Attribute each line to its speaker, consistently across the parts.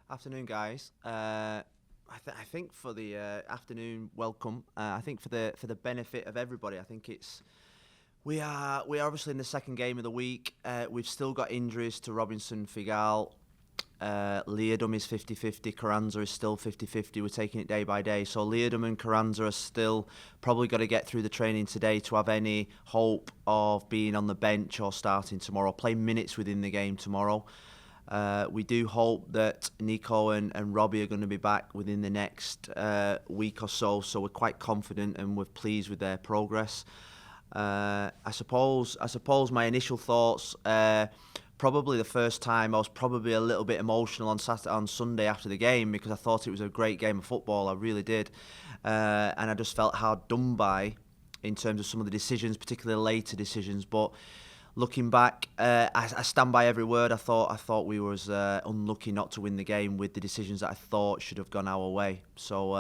Speaker 1: Afternoon, guys. I think for the afternoon welcome, I think for the benefit of everybody, I think we are obviously in the second game of the week. We've still got injuries to Robinson, Figal. Leardom is 50-50, Carranza is still 50-50. We're taking it day by day. So Leardom and Carranza are still probably got to get through the training today to have any hope of being on the bench or starting tomorrow, play minutes within the game tomorrow. We do hope that Nico and Robbie are going to be back within the next week or so we're quite confident and we're pleased with their progress. I suppose my initial thoughts, probably the first time I was probably a little bit emotional on Sunday after the game because I thought it was a great game of football, I really did. And I just felt hard done by in terms of some of the decisions, particularly later decisions, but looking back, I stand by every word. I thought we was unlucky not to win the game with the decisions that I thought should have gone our way. So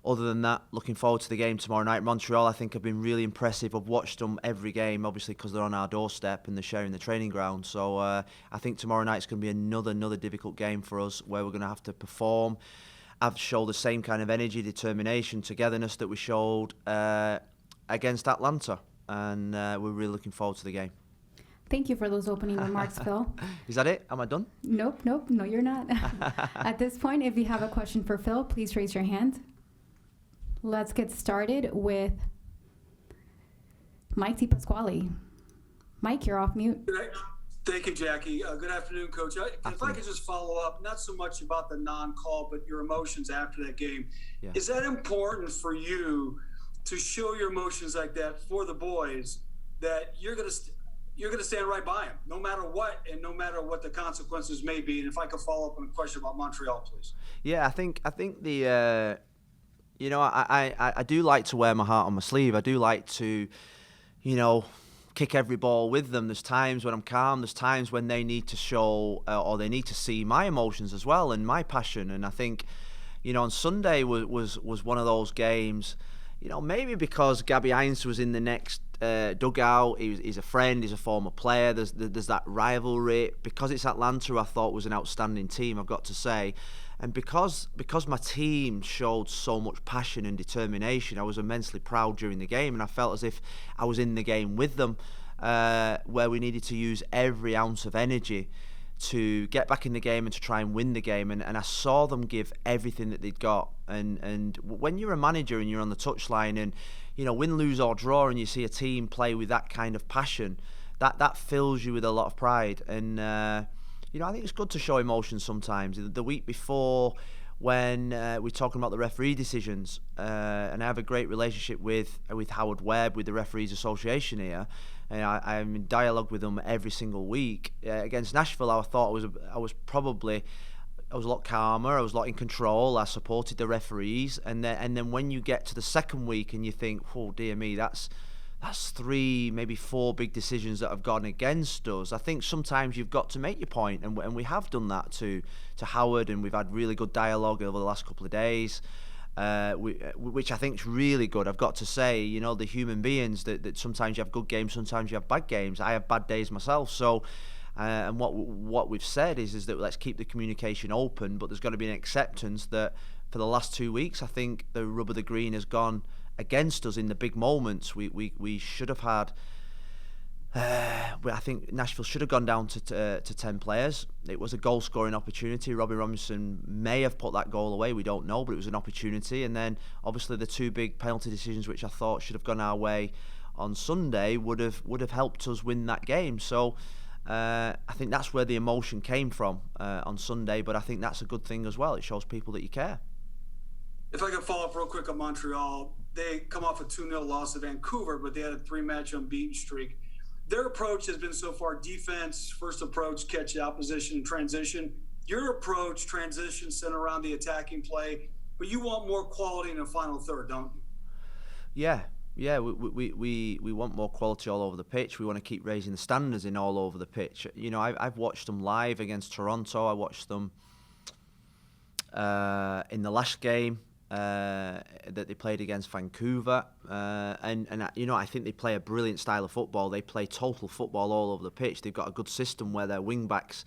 Speaker 1: other than that, looking forward to the game tomorrow night. Montreal, I think, have been really impressive. I've watched them every game, obviously, because they're on our doorstep and they're sharing the training ground. So I think tomorrow night's going to be another difficult game for us where we're going to have to perform. I've showed the same kind of energy, determination, togetherness that we showed against Atlanta. And we're really looking forward to the game.
Speaker 2: Thank you for those opening remarks, Phil.
Speaker 1: Is that it? Am I done?
Speaker 2: Nope. No, you're not. At this point, if you have a question for Phil, please raise your hand. Let's get started with Mike Pasquale. Mike, you're off mute.
Speaker 3: Thank you, Jackie. Good afternoon, Coach. If I could just follow up, not so much about the non-call, but your emotions after that game. Yeah. Is that important for you to show your emotions like that for the boys, that you're gonna stand right by them, no matter what, and no matter what the consequences may be? And if I could follow up on a question about Montreal, please.
Speaker 1: Yeah, I think the I do like to wear my heart on my sleeve. I do like to, kick every ball with them. There's times when I'm calm. There's times when they need to show or they need to see my emotions as well and my passion. And I think, on Sunday was one of those games. Maybe because Gabby Heinz was in the next dugout, he's a friend, he's a former player, there's that rivalry. Because it's Atlanta, I thought was an outstanding team, I've got to say. And because my team showed so much passion and determination, I was immensely proud during the game, and I felt as if I was in the game with them, where we needed to use every ounce of energy to get back in the game and to try and win the game, and I saw them give everything that they'd got. And when you're a manager and you're on the touchline and win, lose or draw, and you see a team play with that kind of passion, that fills you with a lot of pride. And I think it's good to show emotion sometimes. The week before, when we're talking about the referee decisions, and I have a great relationship with Howard Webb, with the Referees Association here, and I'm in dialogue with them every single week. Against Nashville, I thought I was a lot calmer, I was a lot in control, I supported the referees, and then when you get to the second week and you think, oh dear me, that's 3, maybe 4 big decisions that have gone against us. I think sometimes you've got to make your point, and we have done that to Howard, and we've had really good dialogue over the last couple of days, which I think is really good. I've got to say, the human beings, that sometimes you have good games, sometimes you have bad games. I have bad days myself, so and what we've said is that let's keep the communication open, but there's got to be an acceptance that for the last 2 weeks, I think the rub of the green has gone against us in the big moments. We should have had. I think Nashville should have gone down to 10 players. It was a goal-scoring opportunity. Robbie Robinson may have put that goal away. We don't know, but it was an opportunity. And then, obviously, the 2 big penalty decisions, which I thought should have gone our way on Sunday, would have helped us win that game. So I think that's where the emotion came from on Sunday. But I think that's a good thing as well. It shows people that you care.
Speaker 3: If I could follow up real quick on Montreal, they come off a 2-0 loss to Vancouver, but they had a 3-match unbeaten streak. Their approach has been so far defense, first approach, catch the opposition, and transition. Your approach, transition, center around the attacking play, but you want more quality in the final third, don't you?
Speaker 1: Yeah, we want more quality all over the pitch. We want to keep raising the standards in all over the pitch. I've watched them live against Toronto. I watched them in the last game that they played against Vancouver, and I think they play a brilliant style of football. They play total football all over the pitch. They've got a good system where their wing backs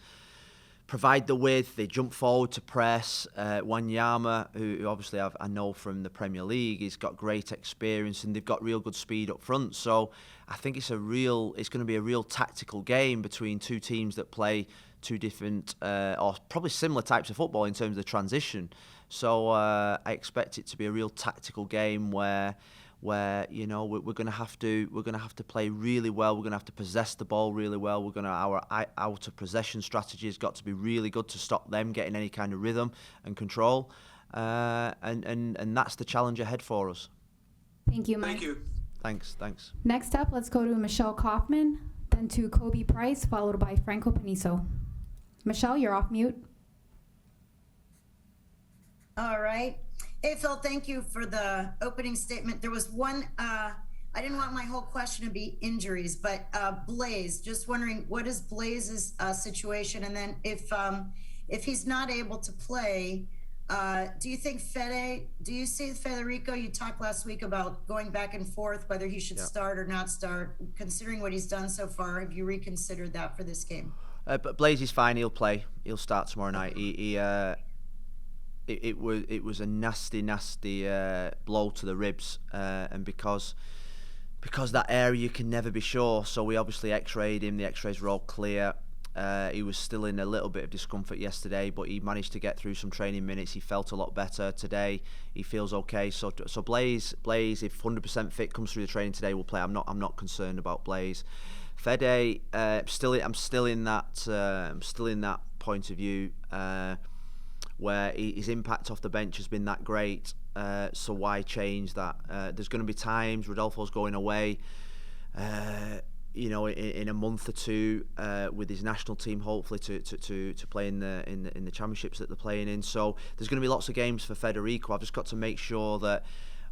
Speaker 1: provide the width, they jump forward to press. Wanyama, who obviously I know from the Premier League, he's got great experience, and they've got real good speed up front. So I think it's going to be a real tactical game between two teams that play two different or probably similar types of football in terms of the transition. So I expect it to be a real tactical game where we're going to have to play really well. We're going to have to possess the ball really well. Our out of possession strategy has got to be really good to stop them getting any kind of rhythm and control. And that's the challenge ahead for us.
Speaker 2: Thank you, Mike.
Speaker 3: Thank you.
Speaker 1: Thanks.
Speaker 2: Next up, let's go to Michelle Kaufman, then to Kobe Price, followed by Franco Panizo. Michelle, you're off mute.
Speaker 4: All right. Hey, Phil, thank you for the opening statement. There was one, I didn't want my whole question to be injuries, but Blaise, just wondering, what is Blaise's situation? And then if he's not able to play, do you think do you see Federico, you talked last week about going back and forth, whether he should start or not start, considering what he's done so far, have you reconsidered that for this game?
Speaker 1: But Blaise is fine, he'll play. He'll start tomorrow night. It was a nasty blow to the ribs, and because that area you can never be sure. So we obviously x-rayed him. The x-rays were all clear. He was still in a little bit of discomfort yesterday, but he managed to get through some training minutes. He felt a lot better today. He feels okay. So Blaise, if 100% fit comes through the training today, will play. I'm not concerned about Blaise. Fede, I'm still in that point of view. Where his impact off the bench has been that great, so why change that? There's going to be times Rodolfo's going away, in a month or two with his national team, hopefully to play in the championships that they're playing in. So there's going to be lots of games for Federico. I've just got to make sure that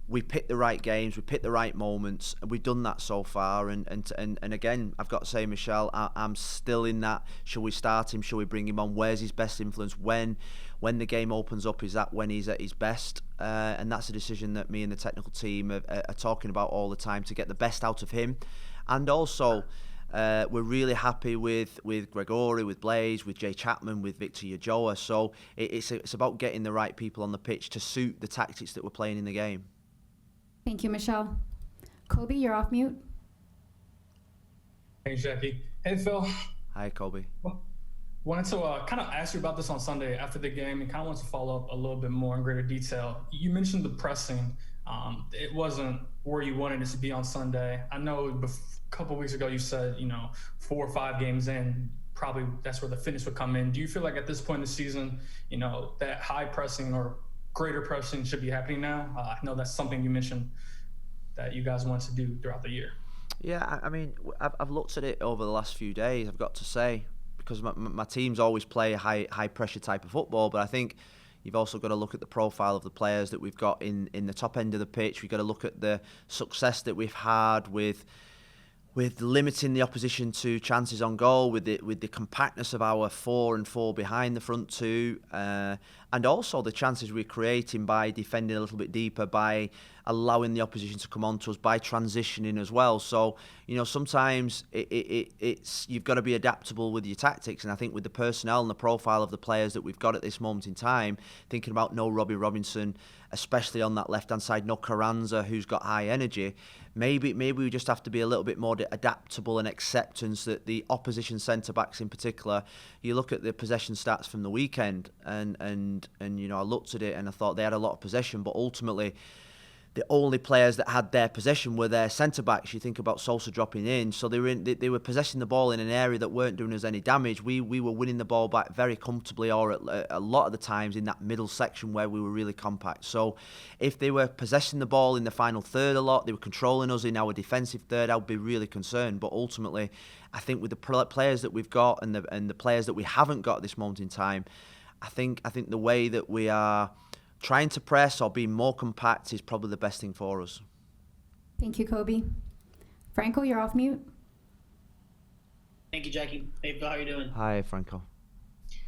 Speaker 1: we pick the right games, we pick the right moments, and we've done that so far. And again, I've got to say, Michelle, I'm still in that. Shall we start him? Shall we bring him on? Where's his best influence? When the game opens up, is that when he's at his best? And that's a decision that me and the technical team are talking about all the time to get the best out of him. And also, we're really happy with Gregory, with Blaise, with Jay Chapman, with Victor Yajoa. So it's about getting the right people on the pitch to suit the tactics that we're playing in the game.
Speaker 2: Thank you, Michelle. Kobe, you're off mute.
Speaker 5: Thanks, Jackie. Hey, Phil.
Speaker 1: Hi, Kobe.
Speaker 5: Wanted to kind of ask you about this on Sunday after the game, and kind of want to follow up a little bit more in greater detail. You mentioned the pressing. It wasn't where you wanted it to be on Sunday. I know a couple of weeks ago you said, 4 or 5 games in, probably that's where the fitness would come in. Do you feel like at this point in the season, that high pressing or greater pressing should be happening now? I know that's something you mentioned that you guys want to do throughout the year.
Speaker 1: Yeah, I mean, I've looked at it over the last few days, I've got to say, because my teams always play a high pressure type of football, but I think you've also got to look at the profile of the players that we've got in the top end of the pitch. We've got to look at the success that we've had with limiting the opposition to chances on goal, with the compactness of our 4 and 4 behind the front two, and also the chances we're creating by defending a little bit deeper, by allowing the opposition to come onto us, by transitioning as well. So, sometimes it's you've got to be adaptable with your tactics, and I think with the personnel and the profile of the players that we've got at this moment in time, thinking about no Robbie Robinson, especially on that left-hand side, no Carranza, who's got high energy, maybe we just have to be a little bit more adaptable and acceptance that the opposition centre-backs in particular, you look at the possession stats from the weekend, and I looked at it and I thought they had a lot of possession, but ultimately the only players that had their possession were their centre-backs. You think about Sosa dropping in, so they were possessing the ball in an area that weren't doing us any damage. We were winning the ball back very comfortably, or a lot of the times in that middle section where we were really compact. So if they were possessing the ball in the final third a lot, they were controlling us in our defensive third, I would be really concerned. But ultimately, I think with the players that we've got and the players that we haven't got at this moment in time, I think the way that we are trying to press or be more compact is probably the best thing for us.
Speaker 2: Thank you, Kobe. Franco, you're off mute.
Speaker 6: Thank you, Jackie. Hey, Phil, how you doing?
Speaker 1: Hi, Franco.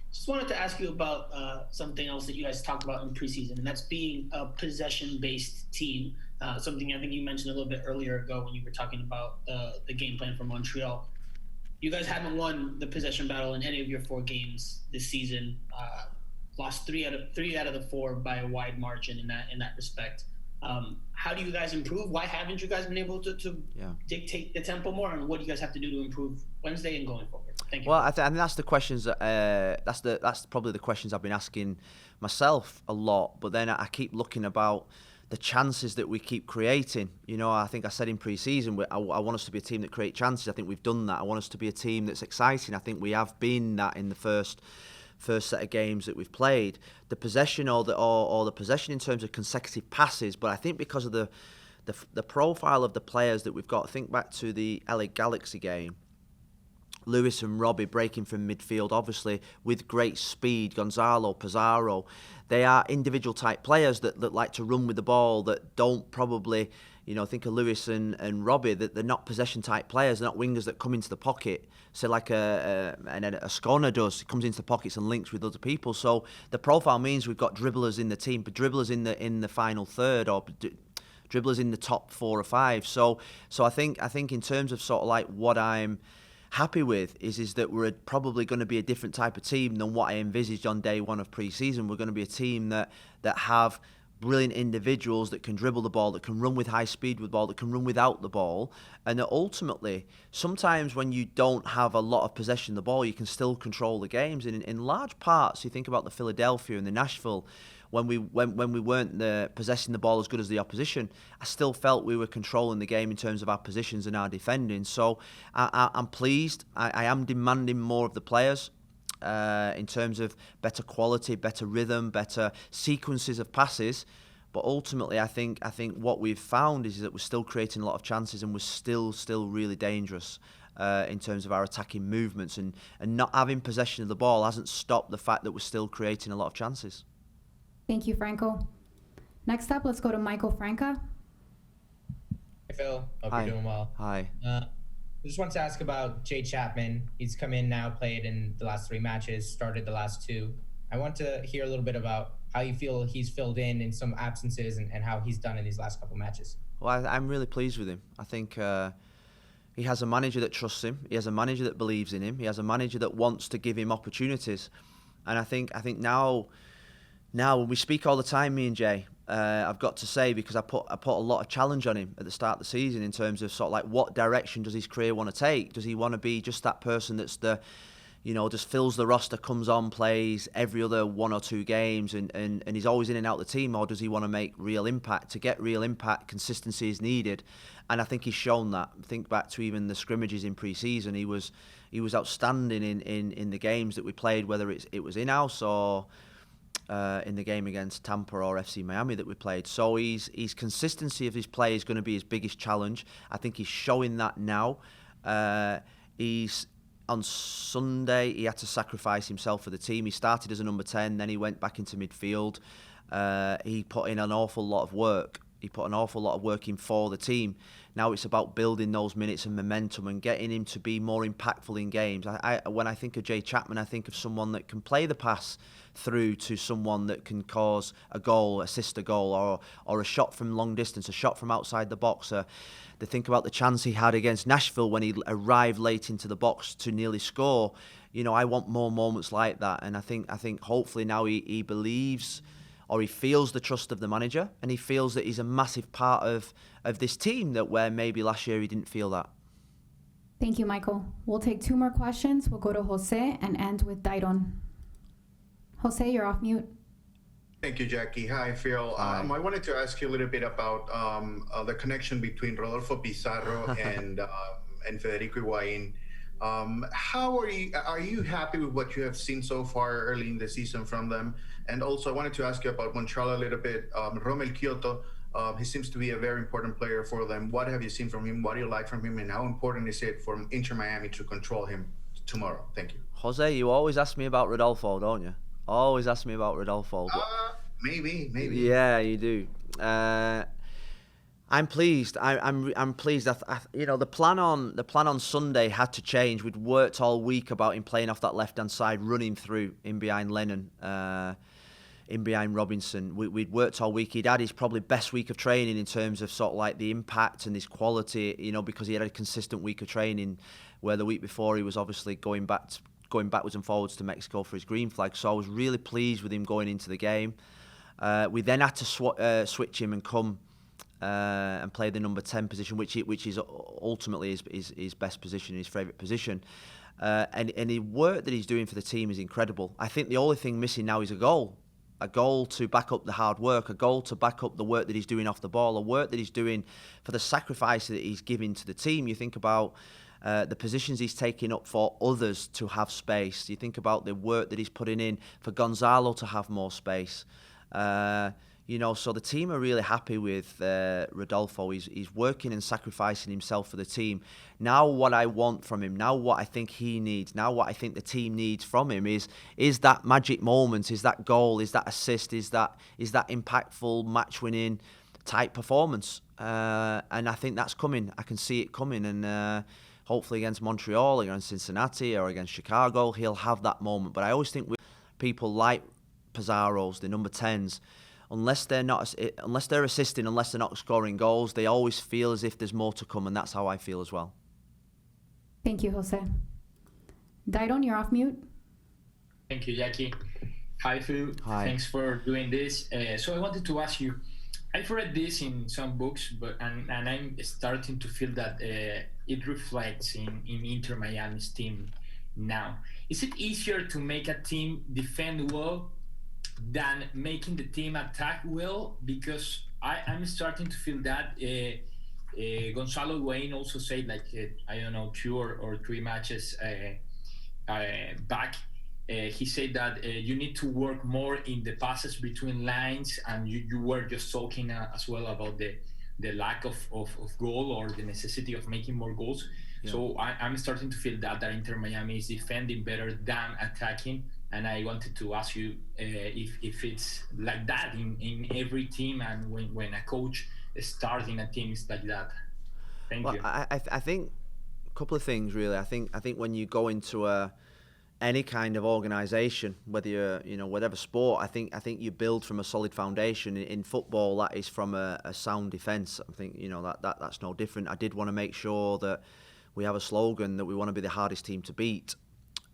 Speaker 6: Just wanted to ask you about something else that you guys talked about in preseason, and that's being a possession-based team. Something I think you mentioned a little bit earlier ago when you were talking about the game plan for Montreal. you guys haven't won the possession battle in any of your 4 games this season. Lost 3 out of the 4 by a wide margin in that respect. How do you guys improve? Why haven't you guys been able to dictate the tempo more? And what do you guys have to do to improve Wednesday and going forward? Thank you.
Speaker 1: Well, I think that's the questions that that's probably the questions I've been asking myself a lot. But then I keep looking about the chances that we keep creating. You know, I think I said in pre-season, I want us to be a team that create chances. I think we've done that. I want us to be a team that's exciting. I think we have been that in the first set of games that we've played. The possession or the possession in terms of consecutive passes, but I think because of the profile of the players that we've got, think back to the LA Galaxy game, Lewis and Robbie breaking from midfield, obviously with great speed, Gonzalo, Pizarro, they are individual type players that like to run with the ball, that don't probably, you know, think of Lewis and Robbie, that they're not possession type players, they're not wingers that come into the pocket. So like a Skona does, comes into the pockets and links with other people. So the profile means we've got dribblers in the team, but dribblers in the final third, or dribblers in the top 4 or 5. So I think in terms of sort of like what I'm happy with is that we're probably going to be a different type of team than what I envisaged on day 1 of pre-season. We're going to be a team that have brilliant individuals that can dribble the ball, that can run with high speed with the ball, that can run without the ball, and that ultimately, sometimes when you don't have a lot of possession of the ball, you can still control the games. And in large parts, you think about the Philadelphia and the Nashville, when we weren't possessing the ball as good as the opposition, I still felt we were controlling the game in terms of our positions and our defending. So I'm pleased. I am demanding more of the players. In terms of better quality, better rhythm, better sequences of passes, but ultimately I think what we've found is that we're still creating a lot of chances, and we're still really dangerous in terms of our attacking movements, and not having possession of the ball hasn't stopped the fact that we're still creating a lot of chances.
Speaker 2: Thank you, Franco. Next up, let's go to Michael Franca.
Speaker 7: Hey, Phil. Hope
Speaker 1: Hi.
Speaker 7: you're doing well.
Speaker 1: Hi.
Speaker 7: I just wanted to ask about Jay Chapman. He's come in now, played in the last 3 matches, started the last 2. I want to hear a little bit about how you feel he's filled in some absences and how he's done in these last couple matches.
Speaker 1: Well, I'm really pleased with him. I think he has a manager that trusts him. He has a manager that believes in him. He has a manager that wants to give him opportunities. And I think now when we speak all the time, me and Jay, I've got to say, because I put a lot of challenge on him at the start of the season in terms of sort of like what direction does his career want to take? Does he want to be just that person that's just fills the roster, comes on, plays every other 1 or 2 games and he's always in and out of the team, or does he want to make real impact? To get real impact, consistency is needed, and I think he's shown that. Think back to even the scrimmages in pre-season, he was outstanding in the games that we played, whether it was in-house or in the game against Tampa or FC Miami that we played. So his consistency of his play is going to be his biggest challenge. I think he's showing that now. On Sunday, he had to sacrifice himself for the team. He started as a number 10, then he went back into midfield. He put in an awful lot of work. He put an awful lot of work in for the team. Now it's about building those minutes and momentum and getting him to be more impactful in games. When I think of Jay Chapman, I think of someone that can play the pass through to someone that can cause a goal, assist a goal, or a shot from long distance, a shot from outside the box. They think about the chance he had against Nashville when he arrived late into the box to nearly score. You know, I want more moments like that, and I think hopefully now he believes, or he feels the trust of the manager, and he feels that he's a massive part of this team, that where maybe last year he didn't feel that.
Speaker 2: Thank you, Michael. We'll take 2 more questions. We'll go to Jose and end with Dairon. Jose, you're off mute.
Speaker 8: Thank you, Jackie. Hi, Phil.
Speaker 1: Hi.
Speaker 8: I wanted to ask you a little bit about the connection between Rodolfo Pizarro and Federico Higuain. How are you happy with what you have seen so far early in the season from them? And also, I wanted to ask you about Montreal a little bit. Romel Kyoto, he seems to be a very important player for them. What have you seen from him? What do you like from him? And how important is it for Inter Miami to control him tomorrow? Thank you.
Speaker 1: Jose, you always ask me about Rodolfo, don't you? Always ask me about Rodolfo.
Speaker 8: Maybe.
Speaker 1: Yeah, you do. I'm pleased. I'm pleased. The plan on Sunday had to change. We'd worked all week about him playing off that left hand side, running through in behind Lennon, in behind Robinson. We'd worked all week. He'd had his probably best week of training in terms of sort of like the impact and his quality. You know, because he had a consistent week of training where the week before he was obviously going backwards and forwards to Mexico for his green flag. So I was really pleased with him going into the game. We then had to switch him and come and play the number 10 position, which is ultimately his best position, his favourite position. And the work that he's doing for the team is incredible. I think the only thing missing now is a goal to back up the hard work, a goal to back up the work that he's doing off the ball, a work that he's doing for the sacrifice that he's giving to the team. You think about the positions he's taking up for others to have space. You think about the work that he's putting in for Gonzalo to have more space. So the team are really happy with Rodolfo. He's working and sacrificing himself for the team. Now what I want from him, now what I think he needs, now what I think the team needs from him is that magic moment, is that goal, is that assist, is that impactful match-winning type performance. And I think that's coming. I can see it coming. And hopefully against Montreal, against Cincinnati, or against Chicago, he'll have that moment. But I always think with people like Pizarro's, the number 10s, unless they're assisting, unless they're not scoring goals, they always feel as if there's more to come, and that's how I feel as well.
Speaker 2: Thank you, Jose. Dairon, you're off mute.
Speaker 9: Thank you, Jackie. Hi, Phil.
Speaker 1: Hi.
Speaker 9: Thanks for doing this. So I wanted to ask you, I've read this in some books, and I'm starting to feel that it reflects in Inter Miami's team now. Is it easier to make a team defend well than making the team attack well? Because I'm starting to feel that Gonzalo Higuain also said, like, I don't know, 2 or 3 matches back, he said that you need to work more in the passes between lines, and you were just talking as well about the lack of goal, or the necessity of making more goals. Yeah. So I'm starting to feel that Inter Miami is defending better than attacking. And I wanted to ask you if it's like that in every team, and when a coach is starting a team, it's like that. Thank you.
Speaker 1: I think a couple of things really. I think when you go into any kind of organisation, whether you're whatever sport, I think you build from a solid foundation. In football, that is from a sound defence. I think that's no different. I did want to make sure that we have a slogan that we want to be the hardest team to beat.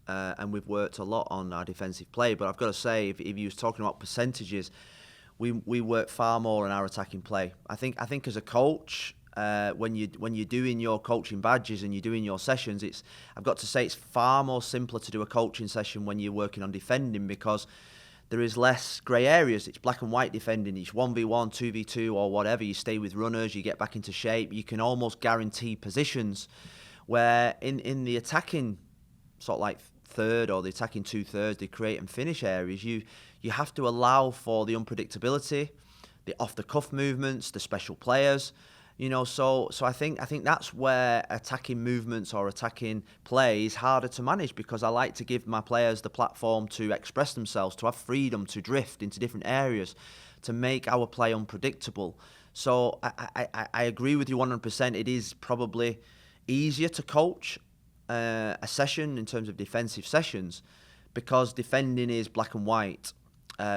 Speaker 1: And we've worked a lot on our defensive play, but I've got to say, if you was talking about percentages, we work far more on our attacking play. I think as a coach, when you're doing your coaching badges and you're doing your sessions, I've got to say it's far more simpler to do a coaching session when you're working on defending, because there is less grey areas. It's black and white defending. It's 1v1, 2v2, or whatever. You stay with runners, you get back into shape. You can almost guarantee positions, where in the attacking sort of like third, or the attacking 2/3, the create and finish areas, you have to allow for the unpredictability, the off the cuff movements, the special players, so I think that's where attacking movements or attacking play is harder to manage, because I like to give my players the platform to express themselves, to have freedom to drift into different areas, to make our play unpredictable. So I agree with you 100%. It is probably easier to coach a session in terms of defensive sessions, because defending is black and white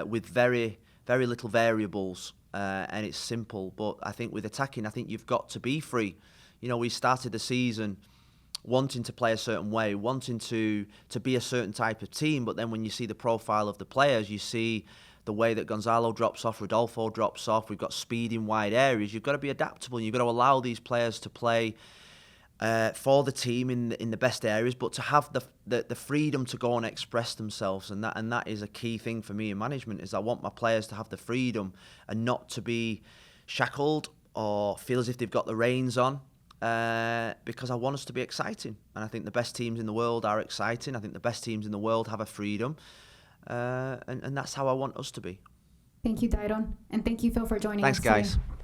Speaker 1: with very, very little variables, and it's simple. But I think with attacking, I think you've got to be free. We started the season wanting to play a certain way, wanting to be a certain type of team, but then when you see the profile of the players, you see the way that Gonzalo drops off, Rodolfo drops off, we've got speed in wide areas. You've got to be adaptable, and you've got to allow these players to play for the team in the best areas, but to have the freedom to go and express themselves, and that is a key thing for me in management. Is I want my players to have the freedom and not to be shackled or feel as if they've got the reins on, because I want us to be exciting, and I think the best teams in the world are exciting. I think the best teams in the world have a freedom, and that's how I want us to be.
Speaker 2: Thank you, Dairon, and thank you, Phil, for joining us.
Speaker 1: Thanks, guys.
Speaker 2: Today.